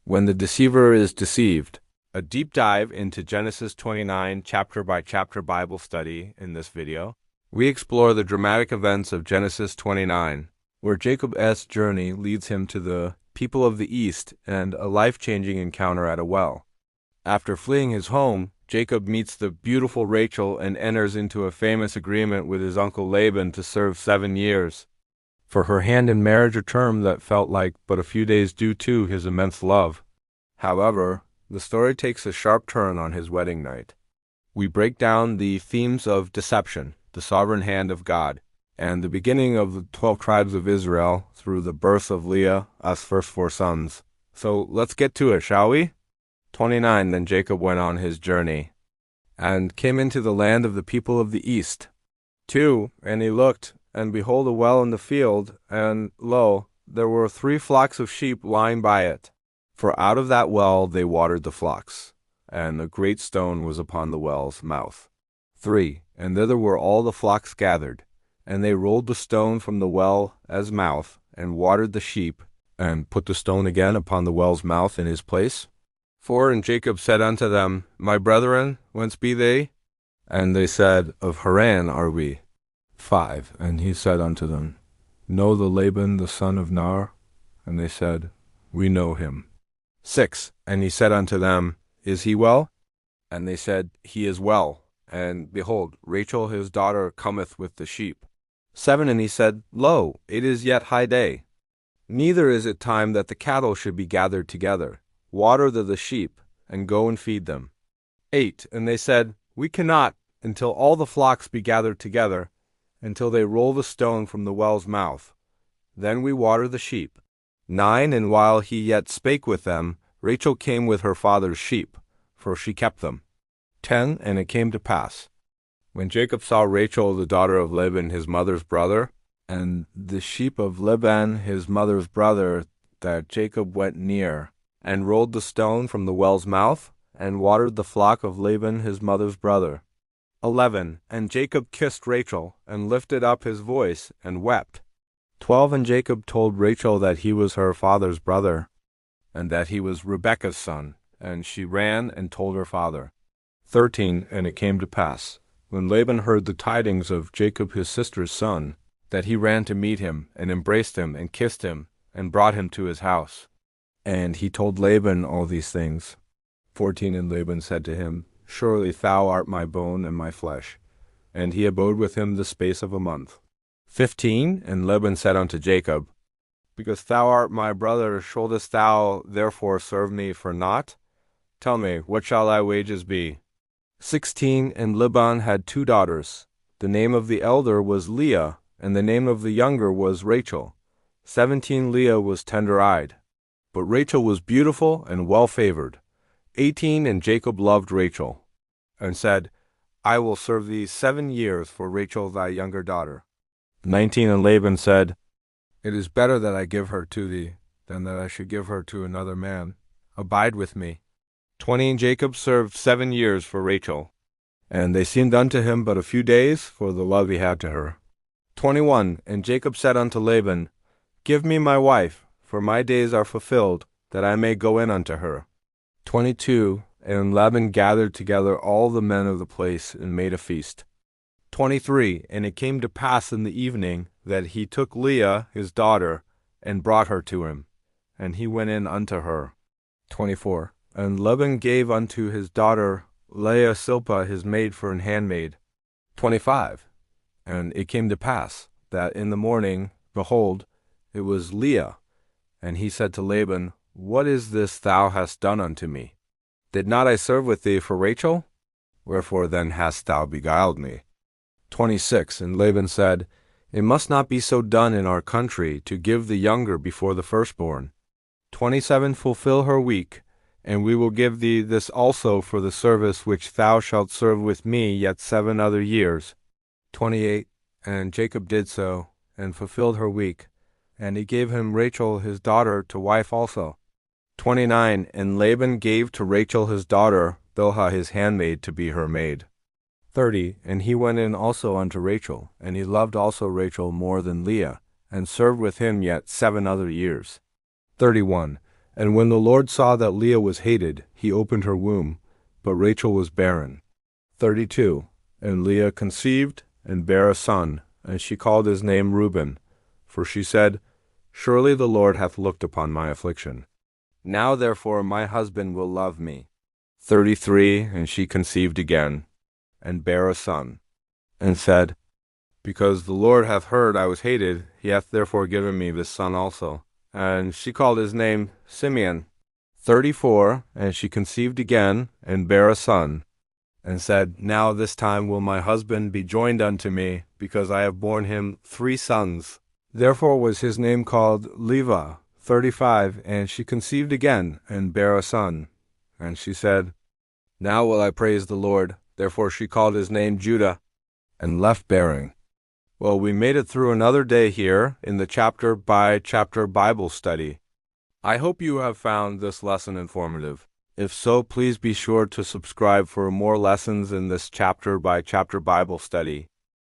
When the deceiver is deceived. A deep dive into Genesis 29 chapter-by-chapter Bible study in this video. We explore the dramatic events of Genesis 29, where Jacob's journey leads him to the people of the East and a life-changing encounter at a well. After fleeing his home, Jacob meets the beautiful Rachel and enters into a famous agreement with his uncle Laban to serve 7 years for her hand in marriage, a term that felt like but a few days due to his immense love. However, the story takes a sharp turn on his wedding night. We break down the themes of deception, the sovereign hand of God, and the beginning of the 12 tribes of Israel through the birth of Leah, us first 4 sons. So let's get to it, shall we? 29 Then Jacob went on his journey, and came into the land of the people of the east. 2 And he looked, and behold a well in the field, and lo, there were 3 flocks of sheep lying by it. For out of that well they watered the flocks, and a great stone was upon the well's mouth. 3 And thither were all the flocks gathered, and they rolled the stone from the well as mouth, and watered the sheep, and put the stone again upon the well's mouth in his place. 4 And Jacob said unto them, My brethren, whence be they? And they said, Of Haran are we. 5 And he said unto them, Know the Laban the son of Nar? And they said, We know him. 6 And he said unto them, Is he well? And they said, He is well. And behold, Rachel his daughter cometh with the sheep. 7 And he said, Lo, it is yet high day. Neither is it time that the cattle should be gathered together. Water the sheep, and go and feed them. 8 And they said, We cannot, until all the flocks be gathered together, until they roll the stone from the well's mouth. Then we water the sheep. 9 And while he yet spake with them, Rachel came with her father's sheep, for she kept them. 10 And it came to pass, when Jacob saw Rachel the daughter of Laban his mother's brother, and the sheep of Laban his mother's brother, that Jacob went near, and rolled the stone from the well's mouth, and watered the flock of Laban his mother's brother. 11 And Jacob kissed Rachel, and lifted up his voice, and wept. 12 And Jacob told Rachel that he was her father's brother, and that he was Rebekah's son, and she ran and told her father. 13 And it came to pass, when Laban heard the tidings of Jacob his sister's son, that he ran to meet him, and embraced him, and kissed him, and brought him to his house. And he told Laban all these things. 14 And Laban said to him, Surely thou art my bone and my flesh. And he abode with him the space of a month. 15 And Laban said unto Jacob, Because thou art my brother, shouldest thou therefore serve me for naught? Tell me, what shall thy wages be? 16 And Laban had 2 daughters. The name of the elder was Leah, and the name of the younger was Rachel. 17 Leah was tender-eyed, but Rachel was beautiful and well-favored. 18 And Jacob loved Rachel, and said, I will serve thee 7 years for Rachel thy younger daughter. 19 And Laban said, It is better that I give her to thee, than that I should give her to another man. Abide with me. 20 And Jacob served 7 years for Rachel, and they seemed unto him but a few days, for the love he had to her. 21 And Jacob said unto Laban, Give me my wife, for my days are fulfilled, that I may go in unto her. 22 And Laban gathered together all the men of the place, and made a feast. 23 And it came to pass in the evening, that he took Leah his daughter, and brought her to him, and he went in unto her. 24 And Laban gave unto his daughter Leah Silpah his maid for an handmaid. 25 And it came to pass, that in the morning, behold, it was Leah. And he said to Laban, What is this thou hast done unto me? Did not I serve with thee for Rachel? Wherefore then hast thou beguiled me? 26 And Laban said, It must not be so done in our country, to give the younger before the firstborn. 27 Fulfill her week, and we will give thee this also for the service which thou shalt serve with me yet 7 other years. 28 And Jacob did so, and fulfilled her week, and he gave him Rachel his daughter to wife also. 29 And Laban gave to Rachel his daughter Bilhah his handmaid to be her maid. 30 And he went in also unto Rachel, and he loved also Rachel more than Leah, and served with him yet 7 other years. 31 And when the Lord saw that Leah was hated, he opened her womb, but Rachel was barren. 32. And Leah conceived and bare a son, and she called his name Reuben, for she said, Surely the Lord hath looked upon my affliction. Now therefore my husband will love me. 33. And she conceived again, and bare a son, and said, Because the Lord hath heard I was hated, he hath therefore given me this son also. And she called his name Simeon. 34. And she conceived again, and bare a son, and said, Now this time will my husband be joined unto me, because I have borne him 3 sons. Therefore was his name called Leah. 35. And she conceived again, and bare a son. And she said, Now will I praise the Lord. Therefore she called his name Judah, and left bearing. Well, we made it through another day here in the chapter by chapter Bible study. I hope you have found this lesson informative. If so, please be sure to subscribe for more lessons in this chapter by chapter Bible study.